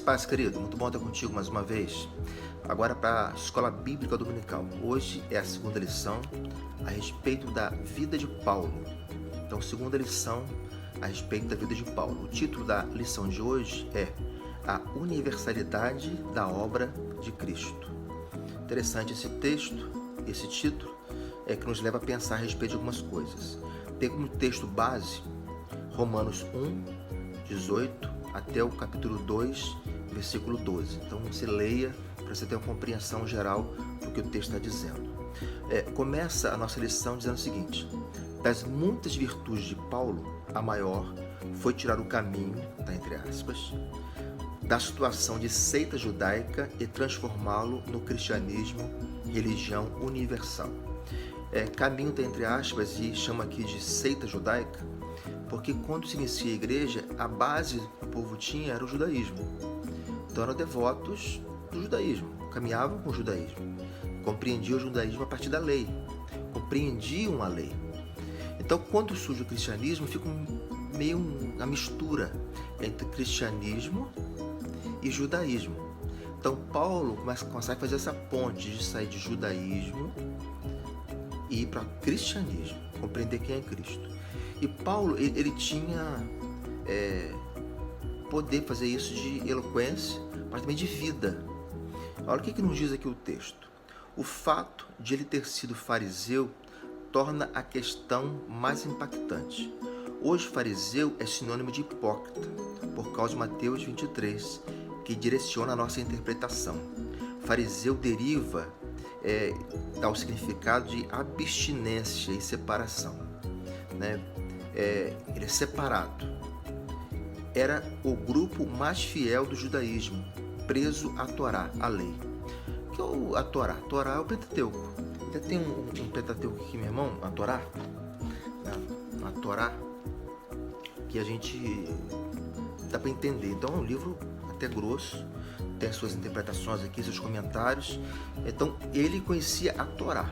paz, querido. Muito bom estar contigo mais uma vez. Agora para a Escola Bíblica Dominical. Hoje é a segunda lição a respeito da vida de Paulo. Então, segunda lição a respeito da vida de Paulo. O título da lição de hoje é A Universalidade da Obra de Cristo. Interessante esse texto, esse título, que nos leva a pensar a respeito de algumas coisas. Tem como texto base Romanos 1, 18 até o capítulo 2, versículo 12. Então você leia para você ter uma compreensão geral do que o texto está dizendo. Começa a nossa lição dizendo o seguinte: das muitas virtudes de Paulo, a maior foi tirar o caminho, tá, entre aspas, da situação de seita judaica e transformá-lo no cristianismo, religião universal. Caminho está entre aspas e chama aqui de seita judaica, porque quando se inicia a igreja, a base que o povo tinha era o judaísmo. Então eram devotos do judaísmo, caminhavam com o judaísmo, compreendiam o judaísmo a partir da lei, compreendiam a lei. Então quando surge o cristianismo, fica meio uma mistura entre cristianismo e judaísmo. Então Paulo consegue fazer essa ponte de sair de judaísmo e ir para cristianismo, compreender quem é Cristo. E Paulo, ele tinha poder fazer isso de eloquência, mas também de vida. Olha o que nos diz aqui o texto. O fato de ele ter sido fariseu torna a questão mais impactante. Hoje, fariseu é sinônimo de hipócrita, por causa de Mateus 23, que direciona a nossa interpretação. Fariseu deriva ao significado de abstinência e separação, né? Ele é separado. Era o grupo mais fiel do judaísmo, preso à Torá, à lei. O que é a Torá? A Torá é o Pentateuco. Até tem um Pentateuco aqui, meu irmão, a Torá. A Torá, que a gente dá para entender. Então é um livro até grosso, tem suas interpretações aqui, seus comentários. Então ele conhecia a Torá.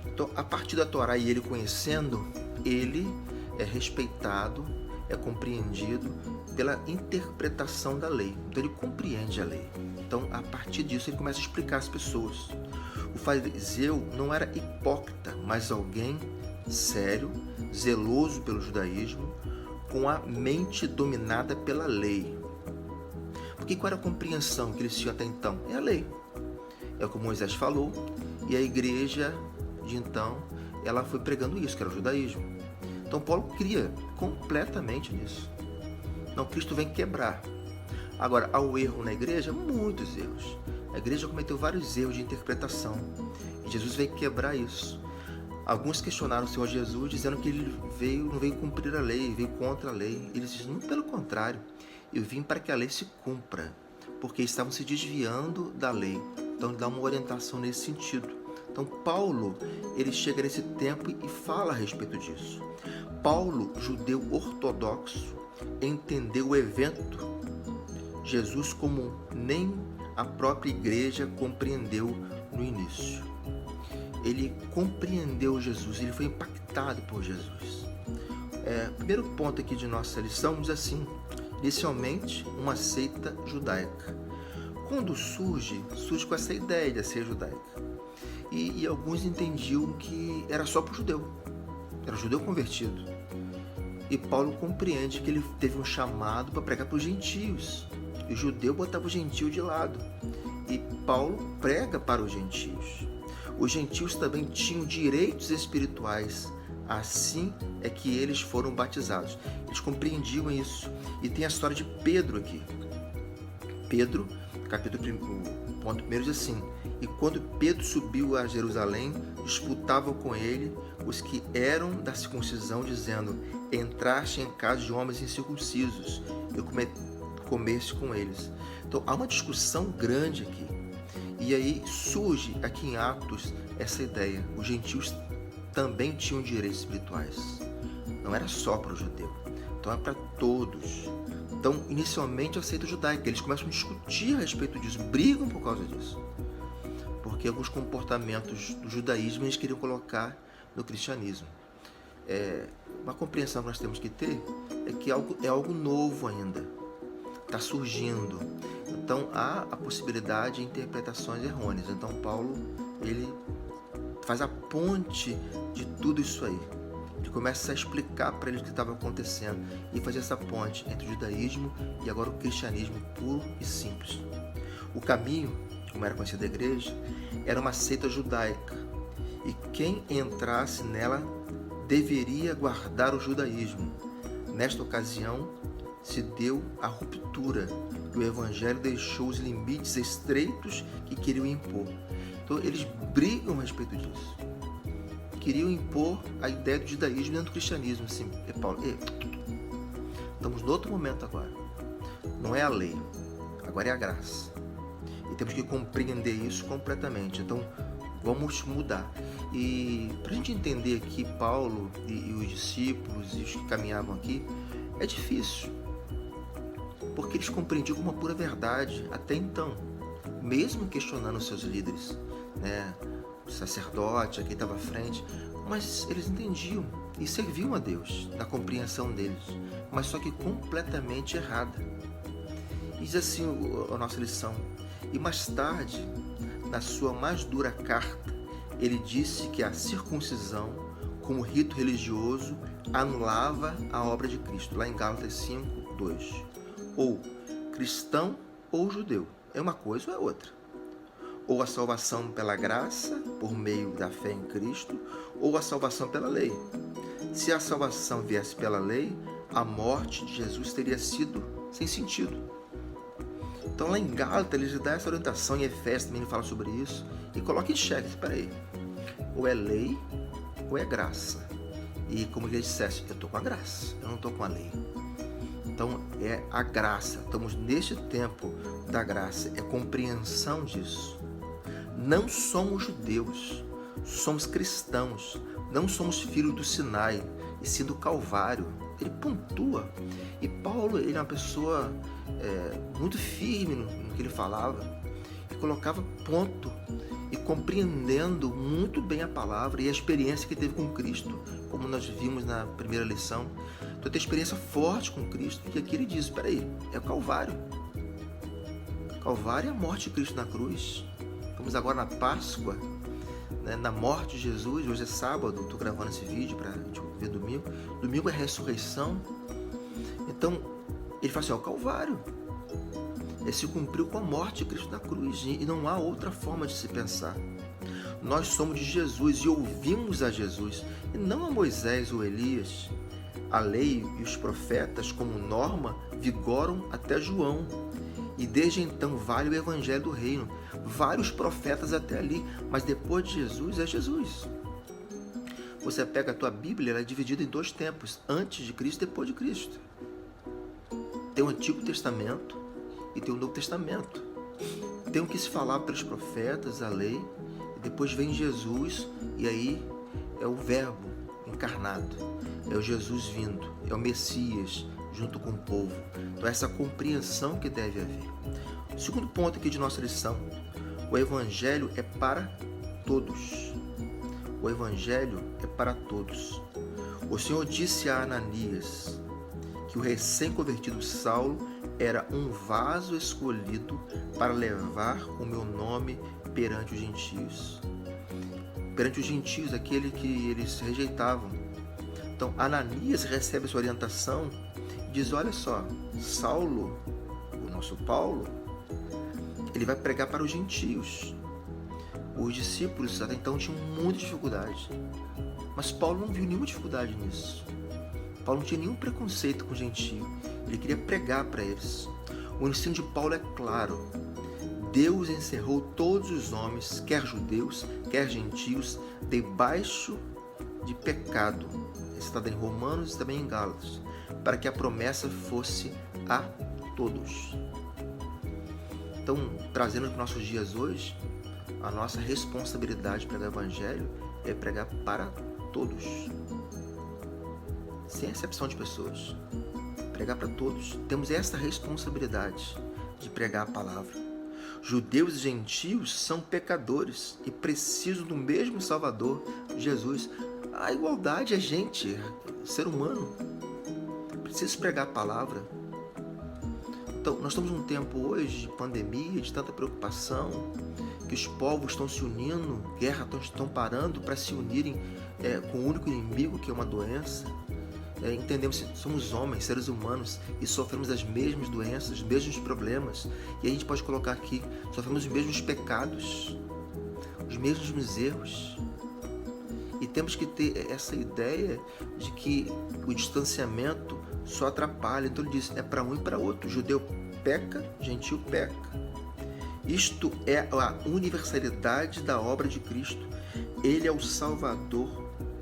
Então a partir da Torá e ele conhecendo, ele é respeitado, é compreendido pela interpretação da lei. Então ele compreende a lei. Então a partir disso ele começa a explicar às pessoas. O fariseu não era hipócrita, mas alguém sério, zeloso pelo judaísmo, com a mente dominada pela lei. Porque qual era a compreensão que eles tinham até então? É a lei. É o que Moisés falou, e a igreja de então, ela foi pregando isso, que era o judaísmo. Então Paulo cria completamente nisso. Não, Cristo vem quebrar. Agora, há o erro na igreja? Muitos erros. A igreja cometeu vários erros de interpretação. E Jesus veio quebrar isso. Alguns questionaram o Senhor Jesus, dizendo que ele não veio cumprir a lei, veio contra a lei. Ele disse, não, pelo contrário, eu vim para que a lei se cumpra, porque estavam se desviando da lei. Então ele dá uma orientação nesse sentido. Então Paulo, ele chega nesse tempo e fala a respeito disso. Paulo, judeu ortodoxo, entendeu o evento Jesus como nem a própria igreja compreendeu no início. Ele compreendeu Jesus, ele foi impactado por Jesus. Primeiro ponto aqui de nossa lição diz assim: inicialmente uma seita judaica. Quando surge com essa ideia de ser judaica. E alguns entendiam que era só para o judeu, era o judeu convertido. E Paulo compreende que ele teve um chamado para pregar para os gentios. E o judeu botava o gentio de lado. E Paulo prega para os gentios. Os gentios também tinham direitos espirituais. Assim é que eles foram batizados. Eles compreendiam isso. E tem a história de Pedro aqui. Pedro, capítulo 1, ponto 1 diz assim: e quando Pedro subiu a Jerusalém, disputavam com ele os que eram da circuncisão, dizendo: entraste em casa de homens incircuncisos, eu comeste com eles. Então há uma discussão grande aqui. E aí surge aqui em Atos essa ideia: os gentios também tinham direitos espirituais. Não era só para o judeu, então é para todos. Então, inicialmente, a seita judaica, eles começam a discutir a respeito disso, brigam por causa disso. Porque alguns comportamentos do judaísmo eles queriam colocar no cristianismo. Uma compreensão que nós temos que ter é que é algo novo ainda. está surgindo. Então há a possibilidade de interpretações errôneas. Então Paulo, ele faz a ponte de tudo isso aí. Ele começa a explicar para eles o que estava acontecendo e fazer essa ponte entre o judaísmo e agora o cristianismo puro e simples. O caminho, como era conhecida a igreja, era uma seita judaica e quem entrasse nela deveria guardar o judaísmo. Nesta ocasião, se deu a ruptura e o evangelho deixou os limites estreitos que queriam impor. Então, eles brigam a respeito disso. Queriam impor a ideia do judaísmo dentro do cristianismo. Assim, Paulo, estamos no outro momento agora. Não é a lei, agora é a graça. E temos que compreender isso completamente. Então, vamos mudar. E para a gente entender aqui Paulo e os discípulos e os que caminhavam aqui, é difícil. Porque eles compreendiam como uma pura verdade até então, mesmo questionando os seus líderes, né? O sacerdote, quem estava à frente, mas eles entendiam e serviam a Deus na compreensão deles, mas só que completamente errada. E diz assim a nossa lição: e mais tarde, na sua mais dura carta, ele disse que a circuncisão, como rito religioso, anulava a obra de Cristo, lá em Gálatas 5, 2. Ou cristão ou judeu, é uma coisa ou é outra. Ou a salvação pela graça, por meio da fé em Cristo, ou a salvação pela lei. Se a salvação viesse pela lei, a morte de Jesus teria sido sem sentido. Então lá em Gálatas ele dá essa orientação, em Efésios também ele fala sobre isso, e coloca em xeque: espera aí, ou é lei ou é graça. E como ele dissesse, eu estou com a graça, eu não estou com a lei. Então é a graça, estamos neste tempo da graça, é compreensão disso. Não somos judeus, somos cristãos, não somos filhos do Sinai, e sim do Calvário. Ele pontua. E Paulo, ele é uma pessoa muito firme no que ele falava, e colocava ponto, e compreendendo muito bem a palavra e a experiência que teve com Cristo, como nós vimos na primeira lição. Então tem experiência forte com Cristo, e aqui ele diz: espera aí, é o Calvário. Calvário é a morte de Cristo na cruz. Estamos agora na Páscoa, né, na morte de Jesus. Hoje é sábado, estou gravando esse vídeo para a gente ver domingo. Domingo é a ressurreição. Então, ele fala assim: é o Calvário. Se cumpriu com a morte de Cristo na cruz, e não há outra forma de se pensar. Nós somos de Jesus e ouvimos a Jesus, e não a Moisés ou Elias. A lei e os profetas, como norma, vigoram até João. E desde então vale o evangelho do reino. Vários profetas até ali, mas depois de Jesus é Jesus. Você pega a tua Bíblia, ela é dividida em dois tempos: antes de Cristo e depois de Cristo. Tem o Antigo Testamento e tem o Novo Testamento. Tem o que se falava pelos profetas, a lei, e depois vem Jesus, e aí é o Verbo encarnado, é o Jesus vindo, é o Messias junto com o povo. Então essa compreensão que deve haver. O segundo ponto aqui de nossa lição: o Evangelho é para todos. O Evangelho é para todos. O Senhor disse a Ananias que o recém-convertido Saulo era um vaso escolhido para levar o meu nome perante os gentios. Perante os gentios, aquele que eles rejeitavam. Então Ananias recebe essa orientação e diz: olha só, Saulo, o nosso Paulo, ele vai pregar para os gentios. Os discípulos até então tinham muita dificuldade, mas Paulo não viu nenhuma dificuldade nisso. Paulo não tinha nenhum preconceito com o gentio, ele queria pregar para eles. O ensino de Paulo é claro: Deus encerrou todos os homens, quer judeus, quer gentios, debaixo de pecado. Isso está em Romanos e também em Gálatas, para que a promessa fosse a todos. Então, trazendo para os nossos dias hoje, a nossa responsabilidade de pregar o Evangelho é pregar para todos, sem exceção de pessoas. Pregar para todos. Temos essa responsabilidade de pregar a palavra. Judeus e gentios são pecadores e precisam do mesmo Salvador, Jesus. A igualdade é gente, ser humano. Precisa pregar a palavra. Então, nós estamos num tempo hoje de pandemia, de tanta preocupação, que os povos estão se unindo, guerras estão parando para se unirem com o único inimigo, que é uma doença. Entendemos que somos homens, seres humanos, e sofremos as mesmas doenças, os mesmos problemas. E a gente pode colocar aqui, sofremos os mesmos pecados, os mesmos erros. E temos que ter essa ideia de que o distanciamento só atrapalha. Então ele diz, é para um e para outro. Judeu peca, gentil peca. Isto é a universalidade da obra de Cristo. Ele é o Salvador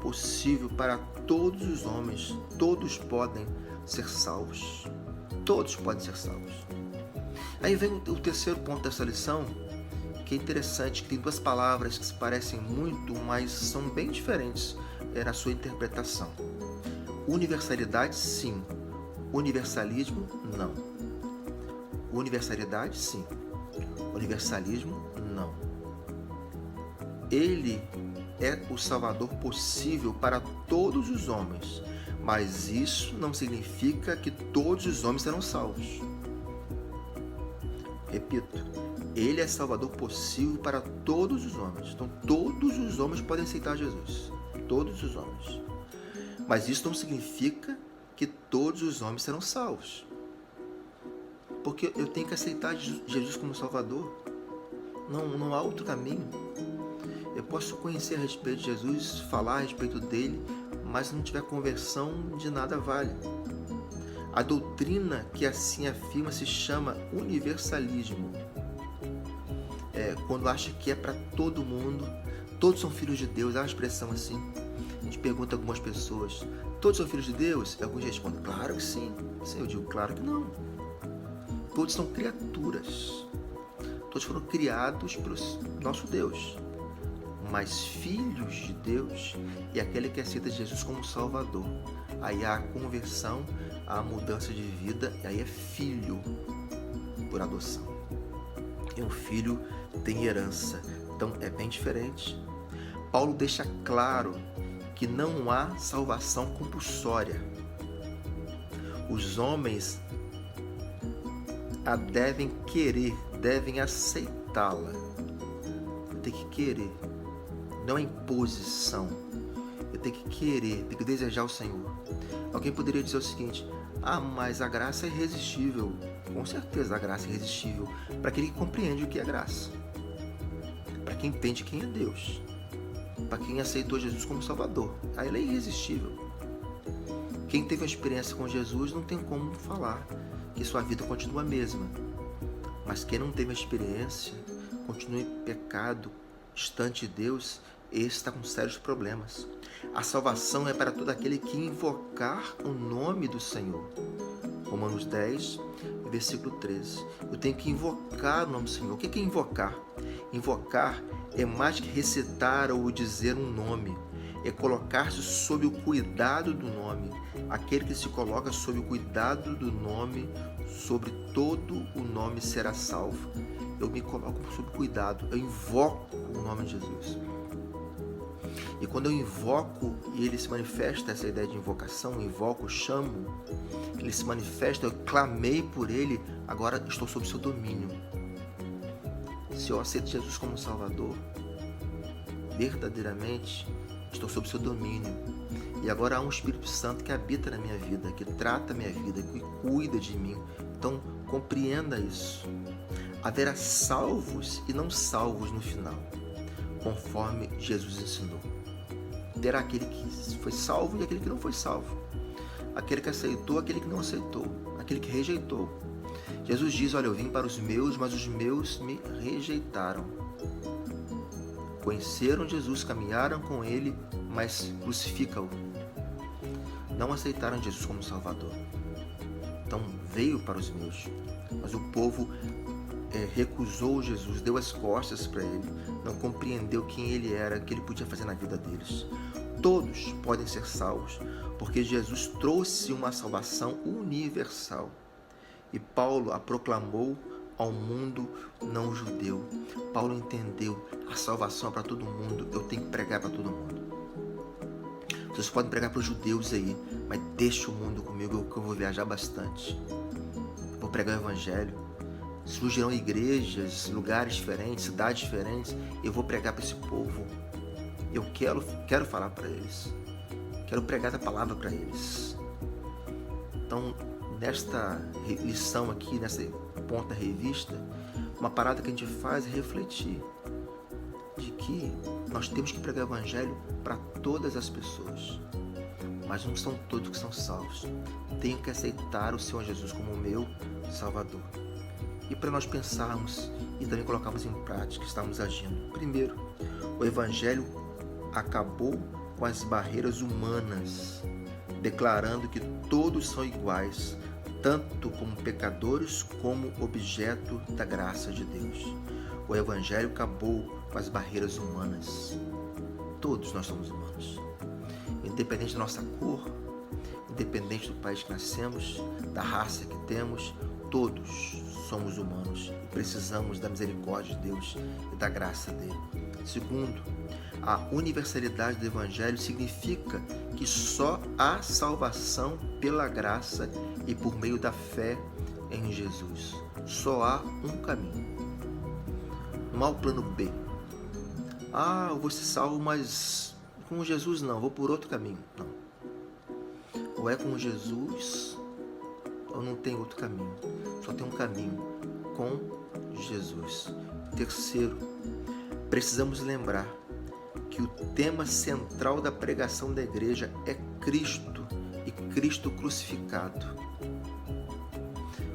possível para todos os homens. Todos podem ser salvos. Todos podem ser salvos. Aí vem o terceiro ponto dessa lição, que é interessante, que tem duas palavras que se parecem muito, mas são bem diferentes na sua interpretação. Universalidade, sim. Universalismo, não. Universalidade, sim. Universalismo, não. Ele é o Salvador possível para todos os homens, mas isso não significa que todos os homens serão salvos. Repito, ele é Salvador possível para todos os homens. Então, todos os homens podem aceitar Jesus. Todos os homens. Mas isso não significa que todos os homens serão salvos. Porque eu tenho que aceitar Jesus como Salvador. Não há outro caminho. Eu posso conhecer a respeito de Jesus, falar a respeito dele, mas se não tiver conversão, de nada vale. A doutrina que assim afirma se chama universalismo. Quando acha que é para todo mundo, todos são filhos de Deus, há uma expressão assim. A gente pergunta a algumas pessoas, todos são filhos de Deus? E alguns respondem, claro que sim. Eu digo, claro que não. Todos são criaturas. Todos foram criados pelo nosso Deus. Mas filhos de Deus é aquele que aceita Jesus como Salvador. Aí há a conversão, há a mudança de vida, e aí é filho por adoção. E um filho tem herança. Então é bem diferente. Paulo deixa claro que não há salvação compulsória. Os homens a devem querer, devem aceitá-la. Tem que querer. Não é imposição. Eu tenho que querer, tenho que desejar o Senhor. Alguém poderia dizer o seguinte, mas a graça é irresistível. Com certeza a graça é irresistível para aquele que compreende o que é graça. Para quem entende quem é Deus. Para quem aceitou Jesus como Salvador. Aí ele é irresistível. Quem teve uma experiência com Jesus não tem como falar que sua vida continua a mesma. Mas quem não teve uma experiência, continua em pecado, distante de Deus, esse está com sérios problemas. A salvação é para todo aquele que invocar o nome do Senhor. Romanos 10, versículo 13. Eu tenho que invocar o nome do Senhor. O que é invocar? Invocar é mais que recitar ou dizer um nome. É colocar-se sob o cuidado do nome. Aquele que se coloca sob o cuidado do nome, sobre todo o nome será salvo. Eu me coloco sob cuidado, eu invoco o nome de Jesus. E quando eu invoco e ele se manifesta, essa ideia de invocação, invoco, chamo, ele se manifesta, eu clamei por ele, agora estou sob seu domínio. Se eu aceito Jesus como Salvador, verdadeiramente estou sob seu domínio. E agora há um Espírito Santo que habita na minha vida, que trata a minha vida, que cuida de mim. Então, compreenda isso. Haverá salvos e não salvos no final, conforme Jesus ensinou. Terá aquele que foi salvo e aquele que não foi salvo. Aquele que aceitou, aquele que não aceitou. Aquele que rejeitou. Jesus diz, olha, eu vim para os meus, mas os meus me rejeitaram. Conheceram Jesus, caminharam com ele, mas crucificam-o. Não aceitaram Jesus como Salvador. Então veio para os meus, mas o povo recusou Jesus, deu as costas para ele, não compreendeu quem ele era, o que ele podia fazer na vida deles. Todos podem ser salvos, porque Jesus trouxe uma salvação universal. E Paulo a proclamou ao mundo não judeu. Paulo entendeu, a salvação é para todo mundo, eu tenho que pregar para todo mundo. Vocês podem pregar para os judeus aí, mas deixa o mundo comigo, que eu vou viajar bastante. Vou pregar o Evangelho. Surgirão igrejas, lugares diferentes, cidades diferentes. Eu vou pregar para esse povo. Eu quero falar para eles. Quero pregar a palavra para eles. Então, nesta lição aqui, nessa ponta revista, uma parada que a gente faz é refletir de que nós temos que pregar o Evangelho para todas as pessoas. Mas não são todos que são salvos. Tenho que aceitar o Senhor Jesus como o meu Salvador. E para nós pensarmos e também colocarmos em prática, estamos agindo. Primeiro, o Evangelho acabou com as barreiras humanas, declarando que todos são iguais, tanto como pecadores como objeto da graça de Deus. O Evangelho acabou com as barreiras humanas. Todos nós somos humanos. Independente da nossa cor, independente do país que nascemos, da raça que temos, todos somos humanos e precisamos da misericórdia de Deus e da graça dele. Segundo, a universalidade do Evangelho significa que só há salvação pela graça e por meio da fé em Jesus. Só há um caminho. Não há o plano B. Eu vou ser salvo, mas com Jesus não, vou por outro caminho. Não. Ou é com Jesus, ou não tem outro caminho. Só tem um caminho, com Jesus. Terceiro, precisamos lembrar que o tema central da pregação da igreja é Cristo e Cristo crucificado.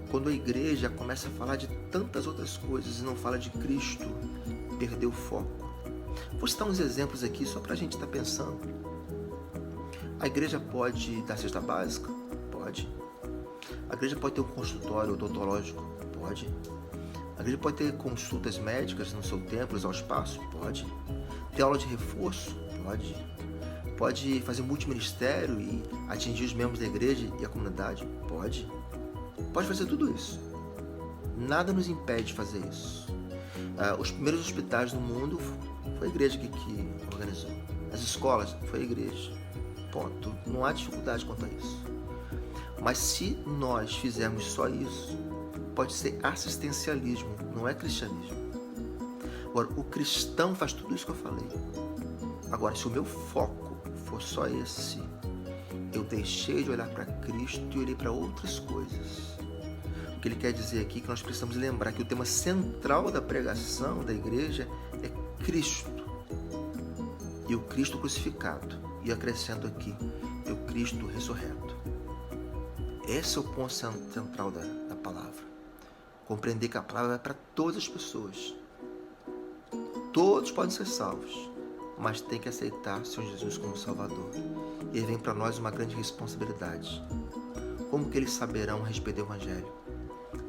Quando a igreja começa a falar de tantas outras coisas e não fala de Cristo, perdeu o foco. Vou citar uns exemplos aqui só para a gente estar pensando. A igreja pode dar cesta básica? Pode. A igreja pode ter um consultório odontológico? Pode. A igreja pode ter consultas médicas no seu templo, ao espaço? Pode. Ter aula de reforço? Pode. Pode fazer multiministério e atingir os membros da igreja e a comunidade? Pode. Pode fazer tudo isso. Nada nos impede de fazer isso. Os primeiros hospitais do mundo foi a igreja que organizou. As escolas foi a igreja. Ponto. Não há dificuldade quanto a isso. Mas se nós fizermos só isso, pode ser assistencialismo, não é cristianismo. Agora, o cristão faz tudo isso que eu falei. Agora, se o meu foco for só esse, eu deixei de olhar para Cristo e olhei para outras coisas. O que ele quer dizer aqui é que nós precisamos lembrar que o tema central da pregação da igreja é Cristo e o Cristo crucificado. E acrescento aqui, e o Cristo ressurreto. Esse é o ponto central da palavra. Compreender que a palavra é para todas as pessoas. Todos podem ser salvos, mas tem que aceitar o Senhor Jesus como Salvador. E aí vem para nós uma grande responsabilidade. Como que eles saberão a respeito do Evangelho?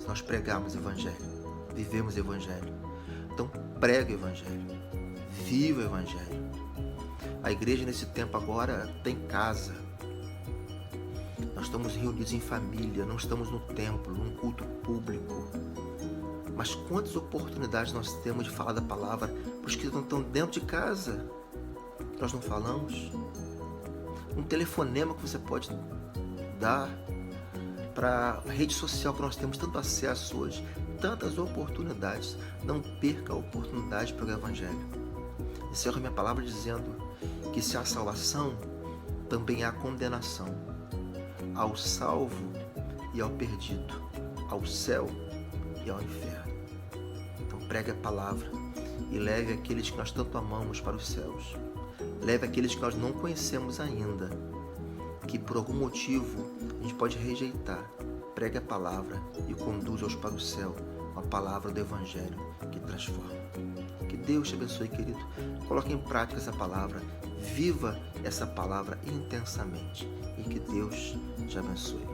Se nós pregarmos o Evangelho, vivemos o Evangelho. Então prega o Evangelho, viva o Evangelho. A igreja nesse tempo agora tem casa. Nós estamos reunidos em família, não estamos no templo, num culto público. Mas quantas oportunidades nós temos de falar da palavra para os que estão dentro de casa? Nós não falamos. Um telefonema que você pode dar para a rede social que nós temos tanto acesso hoje, tantas oportunidades. Não perca a oportunidade para o Evangelho. Encerro minha palavra dizendo que se há salvação, também há condenação. Ao salvo e ao perdido, ao céu e ao inferno. Então pregue a palavra e leve aqueles que nós tanto amamos para os céus. Leve aqueles que nós não conhecemos ainda, que por algum motivo a gente pode rejeitar. Pregue a palavra e conduza-os para o céu com a palavra do Evangelho que transforma. Que Deus te abençoe, querido. Coloque em prática essa palavra. Viva essa palavra intensamente. E que Deus te abençoe.